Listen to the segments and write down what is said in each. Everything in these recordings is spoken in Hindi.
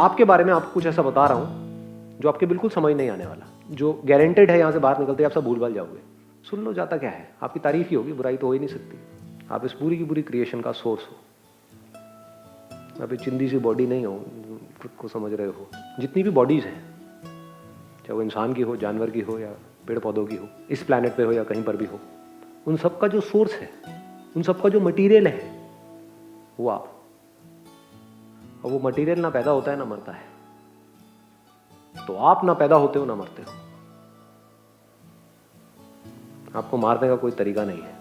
आपके बारे में आपको कुछ ऐसा बता रहा हूं जो आपके बिल्कुल समझ नहीं आने वाला, जो गारंटेड है यहां से बाहर निकलते आप सब भूल भाल जाओगे। सुन लो, जाता क्या है, आपकी तारीफ ही होगी, बुराई तो हो ही नहीं सकती। आप इस पूरी की पूरी क्रिएशन का सोर्स हो। आप एक चिंदी सी बॉडी नहीं हो, खुद को समझ रहे हो। जितनी भी बॉडीज हैं, चाहे वो इंसान की हो, जानवर की हो, या पेड़ पौधों की हो, इस प्लैनेट पे हो या कहीं पर भी हो, उन सब का जो सोर्स है, उन सब का जो मटेरियल है, वो आप। और वो मटेरियल ना पैदा होता है ना मरता है। तो आप ना पैदा होते हो ना मरते हो। आपको मारने का कोई तरीका नहीं है।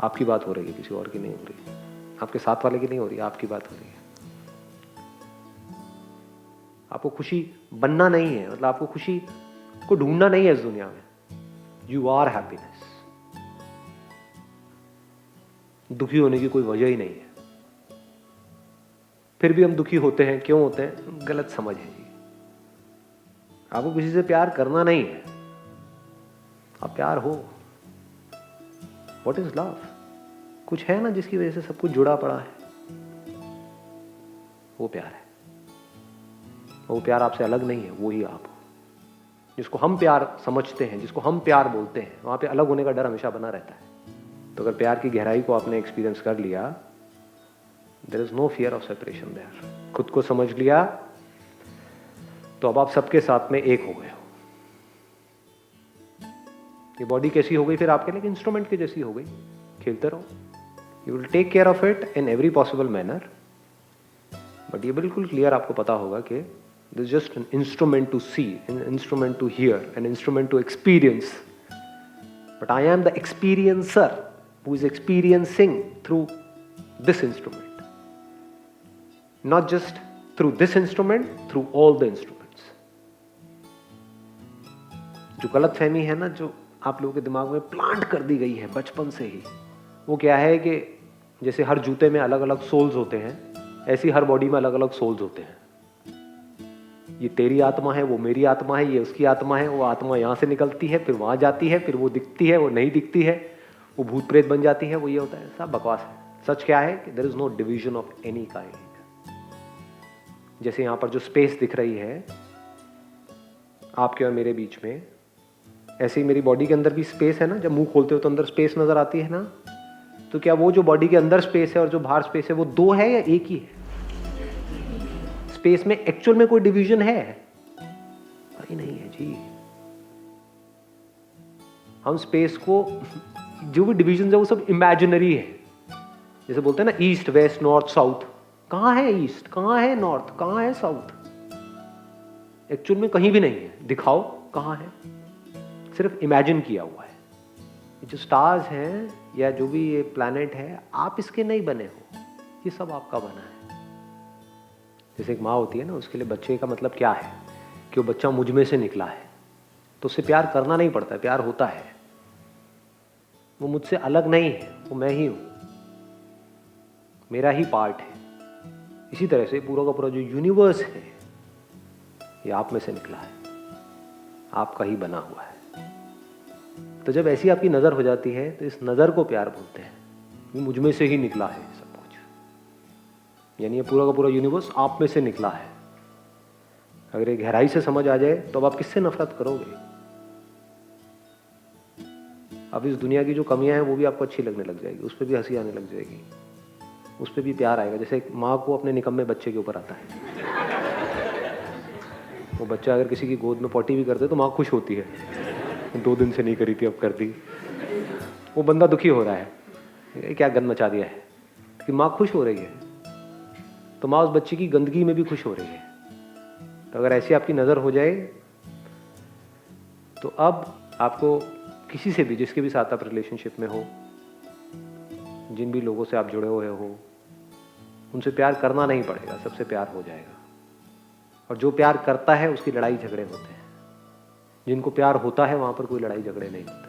आपकी बात हो रही है, किसी और की नहीं हो रही। आपके साथ वाले की नहीं हो रही, आपकी बात हो रही है। आपको खुशी बनना नहीं है, मतलब आपको खुशी को ढूंढना नहीं है इस दुनिया में। You are happiness. दुखी होने की कोई वजह ही नहीं है। फिर भी हम दुखी होते हैं, क्यों होते हैं? गलत समझ है जी। आपको किसी से प्यार करना नहीं है, आप प्यार हो। What is love? कुछ है ना जिसकी वजह से सब कुछ जुड़ा पड़ा है, वो प्यार है। वो प्यार आपसे अलग नहीं है, वो ही आप हो। जिसको हम प्यार समझते हैं, जिसको हम प्यार बोलते हैं, वहां पे अलग होने का डर हमेशा बना रहता है। तो अगर प्यार की गहराई को आपने एक्सपीरियंस कर लिया, there is no fear of separation there. खुद को समझ लिया, तो अब आप सबके साथ में एक हो गए हो। ये बॉडी कैसी हो गई फिर आपके लिए? इंस्ट्रूमेंट की जैसी हो गई। खेलते रहो। You will take care of it in every possible manner. But ये बिल्कुल क्लियर आपको पता होगा कि this just an instrument to see, an instrument to hear, an instrument to experience. But I am the experiencer who is experiencing through this instrument. Not just through this instrument, through all the instruments. जो गलत फहमी है ना, जो आप लोगों के दिमाग में प्लांट कर दी गई है बचपन से ही, वो क्या है कि जैसे हर जूते में अलग अलग सोल्स होते हैं, ऐसी हर बॉडी में अलग अलग सोल्स होते हैं। ये तेरी आत्मा है, वो मेरी आत्मा है, ये उसकी आत्मा है। वो आत्मा यहाँ से निकलती है, फिर वहाँ जाती है, फिर वो दिखती है, वो नहीं दिखती है, वो भूत प्रेत बन जाती है, वो ये होता है। सब बकवास है। सच क्या है कि there is no division of any kind. जैसे यहां पर जो स्पेस दिख रही है आपके और मेरे बीच में, ऐसे ही मेरी बॉडी के अंदर भी स्पेस है ना। जब मुंह खोलते हो तो अंदर स्पेस नजर आती है ना। तो क्या वो जो बॉडी के अंदर स्पेस है और जो बाहर स्पेस है, वो दो है या एक ही है? स्पेस में एक्चुअल में कोई डिवीजन है? अरे नहीं है जी। हम स्पेस को, जो भी डिवीजन है वो सब इमेजिनरी है। जैसे बोलते हैं ना, ईस्ट वेस्ट नॉर्थ साउथ। कहां है ईस्ट, कहां है नॉर्थ, कहां है साउथ? एक्चुअल में कहीं भी नहीं है। दिखाओ कहां है। सिर्फ इमेजिन किया हुआ है। जो स्टार्स हैं या जो भी ये प्लैनेट है, आप इसके नहीं बने हो, ये सब आपका बना है। जैसे एक माँ होती है ना, उसके लिए बच्चे का मतलब क्या है कि वो बच्चा मुझ में से निकला है, तो उससे प्यार करना नहीं पड़ता, प्यार होता है। वो मुझसे अलग नहीं है, वो मैं ही हूं, मेरा ही पार्ट है। इसी तरह से पूरा का पूरा जो यूनिवर्स है, ये आप में से निकला है, आपका ही बना हुआ है। तो जब ऐसी आपकी नजर हो जाती है, तो इस नजर को प्यार बोलते हैं। ये मुझ में से ही निकला है सब कुछ, यानी ये पूरा का पूरा यूनिवर्स आप में से निकला है। अगर ये गहराई से समझ आ जाए, तो अब आप किससे नफरत करोगे? अब इस दुनिया की जो कमियां हैं वो भी आपको अच्छी लगने लग जाएगी, उस पर भी हंसी आने लग जाएगी, उस पर भी प्यार आएगा। जैसे एक माँ को अपने निकम्मे बच्चे के ऊपर आता है। वो बच्चा अगर किसी की गोद में पॉटी भी करते तो माँ खुश होती है, 2 दिन से नहीं करी थी, अब कर दी। वो बंदा दुखी हो रहा है, क्या गंद मचा दिया है, कि माँ खुश हो रही है, तो माँ उस बच्चे की गंदगी में भी खुश हो रही है। तो अगर ऐसी आपकी नज़र हो जाए, तो अब आपको किसी से भी, जिसके भी साथ आप रिलेशनशिप में हो, जिन भी लोगों से आप जुड़े हुए हो, उनसे प्यार करना नहीं पड़ेगा, सबसे प्यार हो जाएगा। और जो प्यार करता है उसकी लड़ाई झगड़े होते हैं। जिनको प्यार होता है वहां पर कोई लड़ाई झगड़े नहीं होते,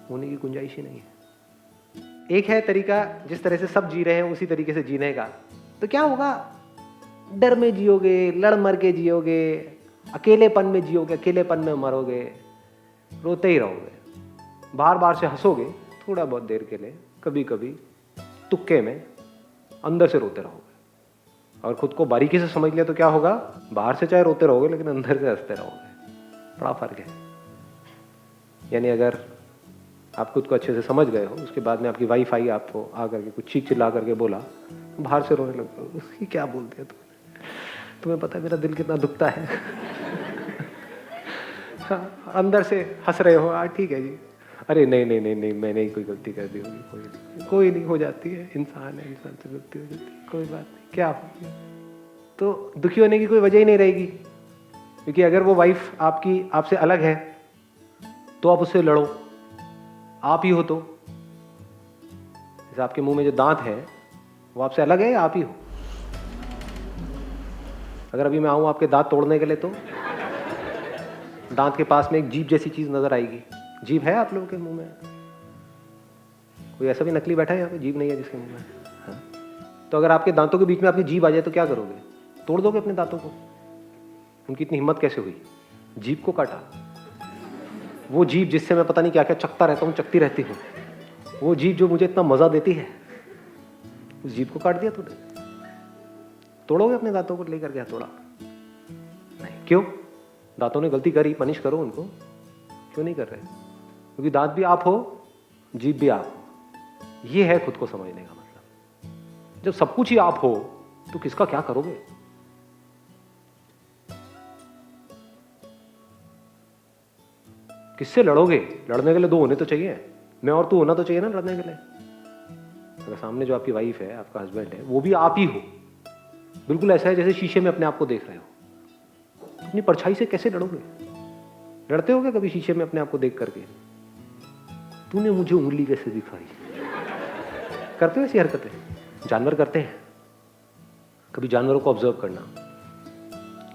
होने की गुंजाइश ही नहीं है। एक है तरीका, जिस तरह से सब जी रहे हैं उसी तरीके से जीने का। तो क्या होगा? डर में जियोगे, लड़ मर के जियोगे, अकेलेपन में जियोगे, अकेलेपन में मरोगे, रोते ही रहोगे, बार बार से हंसोगे, थोड़ा बहुत देर के लिए, कभी कभी तुक्के में, अंदर से रोते रहोगे। और खुद को बारीकी से समझ लिया तो क्या होगा, बाहर से चाहे रोते रहोगे लेकिन अंदर से हंसते रहोगे। बड़ा फर्क है। यानी अगर आप खुद को अच्छे से समझ गए हो, उसके बाद में आपकी वाइफ आई आपको आकर के कुछ चीख चिल्ला करके बोला, बाहर से रोने लगते हो, उसकी क्या बोलते हैं तुम्हें पता है मेरा दिल कितना दुखता है। हाँ, अंदर से हंस रहे हो, ठीक है जी, अरे नहीं नहीं नहीं नहीं मैंने ही कोई गलती कर दी होगी, कोई नहीं, हो जाती है, इंसान है, इंसान से गलती हो जाती है, कोई बात नहीं, क्या हो गया। तो दुखी होने की कोई वजह ही नहीं रहेगी, क्योंकि अगर वो वाइफ आपकी आपसे अलग है तो आप उससे लड़ो, आप ही हो तो। जैसे आपके मुंह में जो दांत है वो आपसे अलग है या आप ही हो? अगर अभी मैं आऊं आपके दांत तोड़ने के लिए तो दांत के पास में एक जीभ जैसी चीज नजर आएगी। जीभ है आप लोगों के मुंह में? कोई ऐसा भी नकली बैठा है यहाँ पे जीभ नहीं है जिसके मुंह में? हाँ। तो अगर आपके दांतों के बीच में आपकी जीभ आ जाए तो क्या करोगे? तोड़ दोगे अपने दांतों को? उनकी इतनी हिम्मत कैसे हुई? जीभ को काटा। वो जीभ जिससे मैं पता नहीं क्या क्या चखता रहता हूँ, चखती रहती हूँ, वो जीभ जो मुझे इतना मजा देती है, उस जीभ को काट दिया तूने। तोड़ोगे अपने दांतों को लेकर के? तोड़ा नहीं। क्यों? दांतों ने गलती करी, पनिश करो उनको। क्यों नहीं कर रहे? क्योंकि दांत भी आप हो, जीभ भी आप हो। ये है खुद को समझने का मतलब। जब सब कुछ ही आप हो तो किसका क्या करोगे? किससे लड़ोगे? लड़ने के लिए दो होने तो चाहिए, मैं और तू होना तो चाहिए ना लड़ने के लिए। अगर सामने जो आपकी वाइफ है, आपका हस्बैंड है, वो भी आप ही हो, बिल्कुल ऐसा है जैसे शीशे में अपने आप को देख रहे हो, तो अपनी परछाई से कैसे लड़ोगे? लड़ते हो क्या कभी शीशे में अपने आप को देख करके? तूने मुझे उंगली कैसे दिखाई? करते हो ऐसी हरकतें? जानवर करते हैं। कभी जानवरों को ऑब्जर्व करना,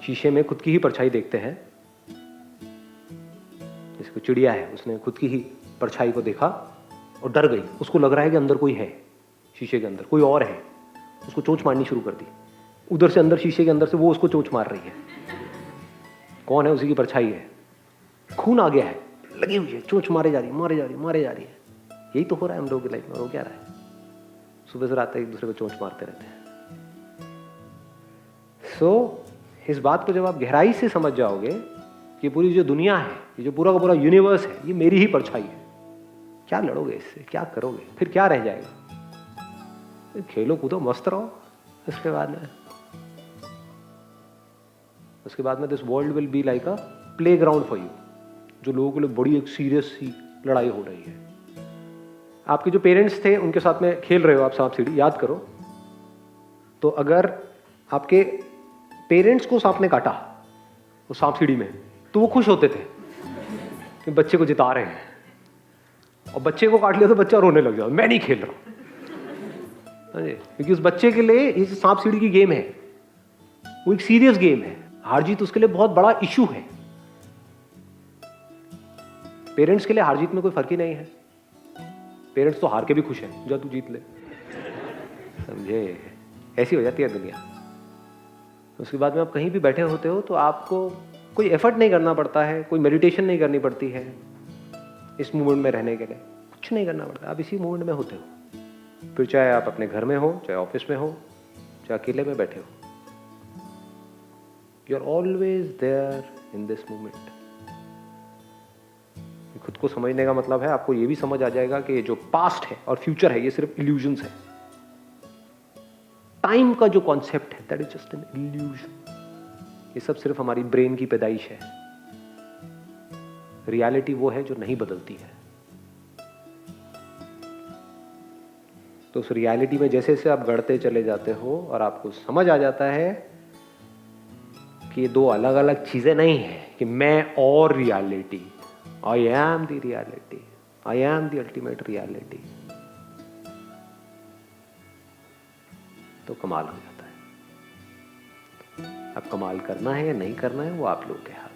शीशे में खुद की ही परछाई देखते हैं। जैसे कोई चिड़िया है, उसने खुद की ही परछाई को देखा और डर गई, उसको लग रहा है कि अंदर कोई है, शीशे के अंदर कोई और है, उसको चोंच मारनी शुरू कर दी। उधर से अंदर, शीशे के अंदर से वो उसको चोंच मार रही है। कौन है? उसी की परछाई है। खून आ गया है, लगी हुई है, चोंच मारे जा रही है, मारे जा रही है, मारे जा रही है। यही तो हो रहा है हम लोगों की लाइफ में। हो क्या रहा है? सुबह से रात तक एक दूसरे को चोंच मारते रहते हैं। इस बात को जब आप गहराई से समझ जाओगे कि पूरी जो दुनिया है, ये जो पूरा का पूरा यूनिवर्स है, ये मेरी ही परछाई है, क्या लड़ोगे इससे? क्या करोगे? फिर क्या रह जाएगा? खेलो कूदो, मस्त रहो। उसके बाद में this world will be like a play ground for you, जो लोगों के लिए बड़ी एक सीरियस सी लड़ाई हो रही है। आपके जो पेरेंट्स थे उनके साथ में खेल रहे हो आप सांप सीढ़ी, याद करो। तो अगर आपके पेरेंट्स को सांप ने काटा वो सांप सीढ़ी में, तो वो खुश होते थे कि बच्चे को जिता रहे हैं, और बच्चे को काट लिया तो बच्चा रोने लग जाता, मैं नहीं खेल रहा। क्योंकि उस बच्चे के लिए ये सांप सीढ़ी की गेम है, वो एक सीरियस गेम है। हार जीत उसके लिए बहुत बड़ा इशू है। पेरेंट्स के लिए हार जीत में कोई फर्क ही नहीं है। पेरेंट्स तो हार के भी खुश हैं, जा तू जीत ले, समझे? ऐसी हो जाती है दुनिया। उसके बाद में आप कहीं भी बैठे होते हो तो आपको कोई एफर्ट नहीं करना पड़ता है, कोई मेडिटेशन नहीं करनी पड़ती है इस मूवमेंट में रहने के लिए, कुछ नहीं करना पड़ता। आप इसी मूवमेंट में होते हो। फिर चाहे आप अपने घर में हो, चाहे ऑफिस में हो, चाहे अकेले में बैठे हो, you are always there in this movement. खुद को समझने का मतलब है आपको ये भी समझ आ जाएगा कि जो पास्ट है और फ्यूचर है ये सिर्फ इल्यूजन्स है। टाइम का जो कॉन्सेप्ट है that is just an illusion. ये सब सिर्फ हमारी ब्रेन की पैदाइश है। रियलिटी वो है जो नहीं बदलती है। तो उस रियलिटी में जैसे जैसे आप गढ़ते चले जाते हो और आपको समझ आ जाता है कि ये दो अलग अलग चीजें नहीं है, कि मैं और reality, I am the reality, I am the ultimate reality, तो कमाल हो जाता है। अब कमाल करना है या नहीं करना है वो आप लोग के हाथ।